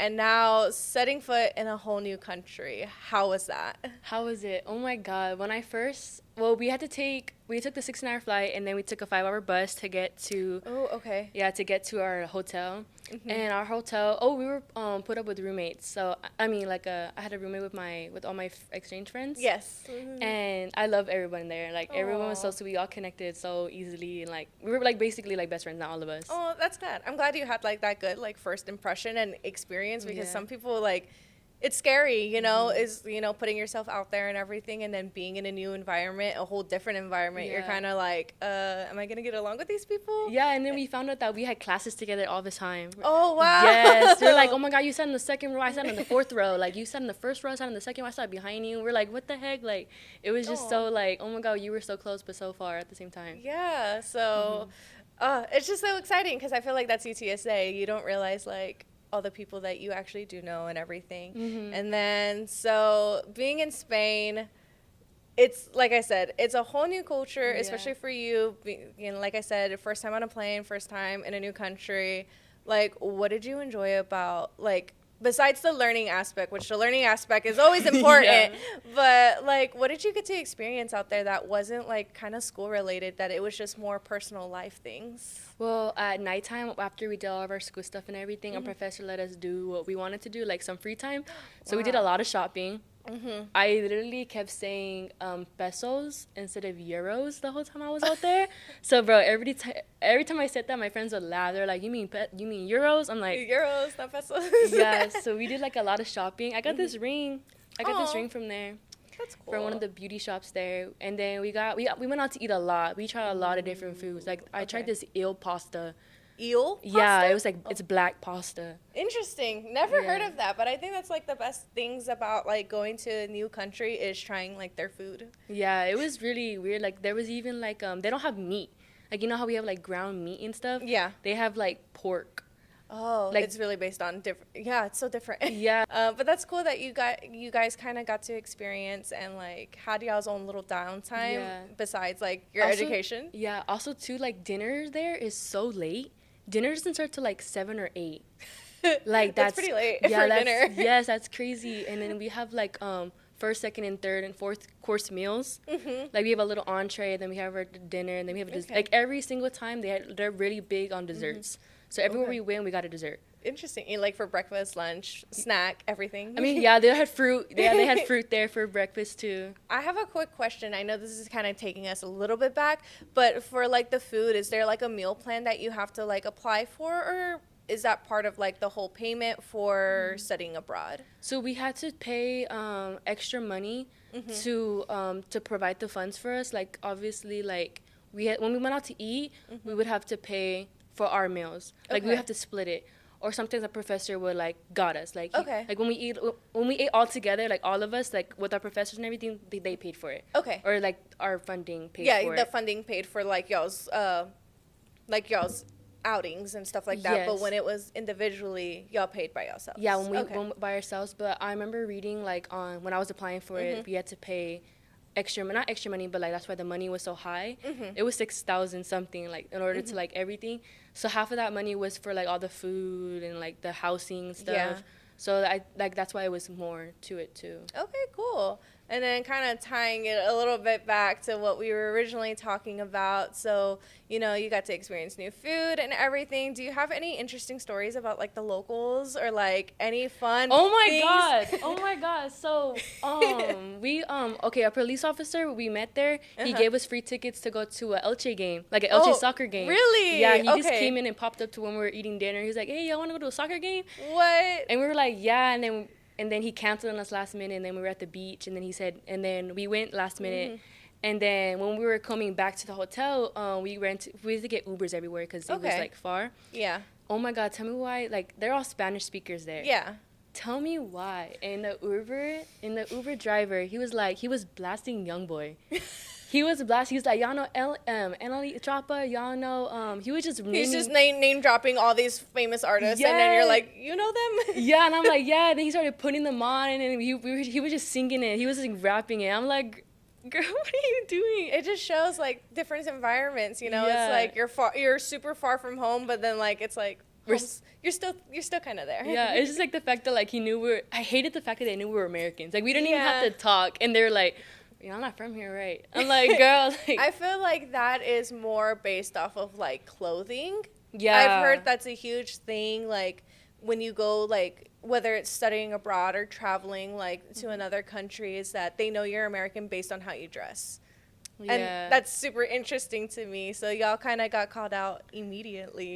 and now setting foot in a whole new country. How was that? How was it? Oh my God. When I first, we took the 6-hour flight and then we took a 5-hour bus to get to, Oh, okay. yeah, to get to our hotel. And our hotel, we were put up with roommates. So, I mean, like, I had a roommate with all my exchange friends. Yes. And I love everyone there. Like, everyone was so Aw. sweet. We all connected so easily. And, like, we were, like, basically, like, best friends, not all of us. Oh, that's good. I'm glad you had like that good like first impression and experience, because Yeah. some people like it's scary, putting yourself out there and everything, and then being in a new environment, a whole different environment. You're Yeah. kind of like, am I gonna get along with these people? Yeah, and then we found out that we had classes together all the time. Oh wow. Yes, they're like, oh my God, you sat in the second row, I sat in the fourth row. Like, you sat in the first row, I sat in the second row, I sat behind you. We're like, what the heck? Like, it was just so like, oh my God, you were so close but so far at the same time. Yeah. So, it's just so exciting because I feel like that's UTSA. You don't realize like all the people that you actually do know and everything. And then so being in Spain, it's like I said, it's a whole new culture, especially for you. Like I said, first time on a plane, first time in a new country. Like, what did you enjoy about like? Besides the learning aspect, which the learning aspect is always important, but like, what did you get to experience out there that wasn't like kind of school related, that it was just more personal life things? Well, at nighttime, after we did all of our school stuff and everything, our professor let us do what we wanted to do, like some free time. So we did a lot of shopping. I literally kept saying pesos instead of euros the whole time I was out there. So, bro, every time I said that, my friends would laugh. They're like, you mean euros? I'm like, Euros, not pesos. yeah. So we did like a lot of shopping. I got this ring. I got this ring from there. That's cool. From one of the beauty shops there. And then we went out to eat a lot. We tried a lot of different foods. Like, I tried this eel pasta. Eel pasta? Yeah, it was like, it's black pasta. Interesting. Never heard of that, but I think that's like the best things about like going to a new country is trying like their food. Yeah, it was really weird. Like, there was even like, they don't have meat. Like, you know how we have like ground meat and stuff? Yeah. They have like pork. Oh, Like- it's really based on different. Yeah, it's so different. Yeah. But that's cool that you guys kind of got to experience and like had y'all's own little downtime Yeah. besides like your Also- education. Yeah, also too, like, dinner there is so late. Dinner doesn't start till like 7 or 8. Like, That's pretty late for that's, dinner. Yes, that's crazy. And then we have like first, second, and third and fourth course meals. Like, we have a little entree, then we have our dinner, and then we have a dessert. Okay. Like, every single time they're really big on desserts. So everywhere we went, we got a dessert. Interesting. And, like for breakfast, lunch, snack, everything. I mean, yeah, they had fruit. Yeah, they had fruit there for breakfast too. I have a quick question. I know this is kind of taking us a little bit back, but for like the food, is there like a meal plan that you have to like apply for, or is that part of like the whole payment for studying abroad? So we had to pay extra money to provide the funds for us. Like, obviously, like when we went out to eat, we would have to pay for our meals. Like, we would have to split it. Or sometimes a professor would like got us. Like, like when we ate all together, like all of us, like with our professors and everything, they paid for it. Okay. Or like our funding paid for it. Yeah, the funding paid for like y'all's outings and stuff like that. But Yes. when it was individually, y'all paid by yourselves. Yeah, when we went by ourselves. But I remember reading like when I was applying for it, we had to pay not extra money, but like that's why the money was so high. It was 6,000 something, like in order to like everything. So half of that money was for like all the food and like the housing and stuff. Yeah. So that's why it was more to it too. Okay, cool. And then kind of tying it a little bit back to what we were originally talking about. So, you got to experience new food and everything. Do you have any interesting stories about like the locals or like any fun Oh my things? god. Oh my god. So, a police officer we met there, he gave us free tickets to go to a Elche game, like an Elche soccer game. Really? Yeah, he just Okay. came in and popped up to when we were eating dinner. He was like, "Hey, y'all want to go to a soccer game?" What? And we were like, "Yeah." And then he canceled on us last minute, and then we were at the beach, and then he said, and then we went last minute. And then when we were coming back to the hotel, we had to get Ubers everywhere because it was like far. Yeah. Oh my god, tell me why, like they're all Spanish speakers there. Yeah. Tell me why. And the Uber driver, he was blasting Youngboy. He was like, y'all know Emily Trapa, y'all know, he was just naming. He's just name dropping all these famous artists, and then you're like, you know them? Yeah, and I'm like, yeah. And then he started putting them on, and then he was just singing it. He was like rapping it. I'm like, girl, what are you doing? It just shows like different environments, Yeah. It's like you're super far from home, but then like it's like you're still kind of there. Yeah, it's just like the fact that like I hated the fact that they knew we were Americans. Like we didn't even have to talk, and they're like, "You're not from here, right?" I'm like, "Girl." Like, I feel like that is more based off of like clothing. Yeah, I've heard that's a huge thing. Like when you go like whether it's studying abroad or traveling like to another country, is that they know you're American based on how you dress. Yeah. And that's super interesting to me. So y'all kind of got called out immediately.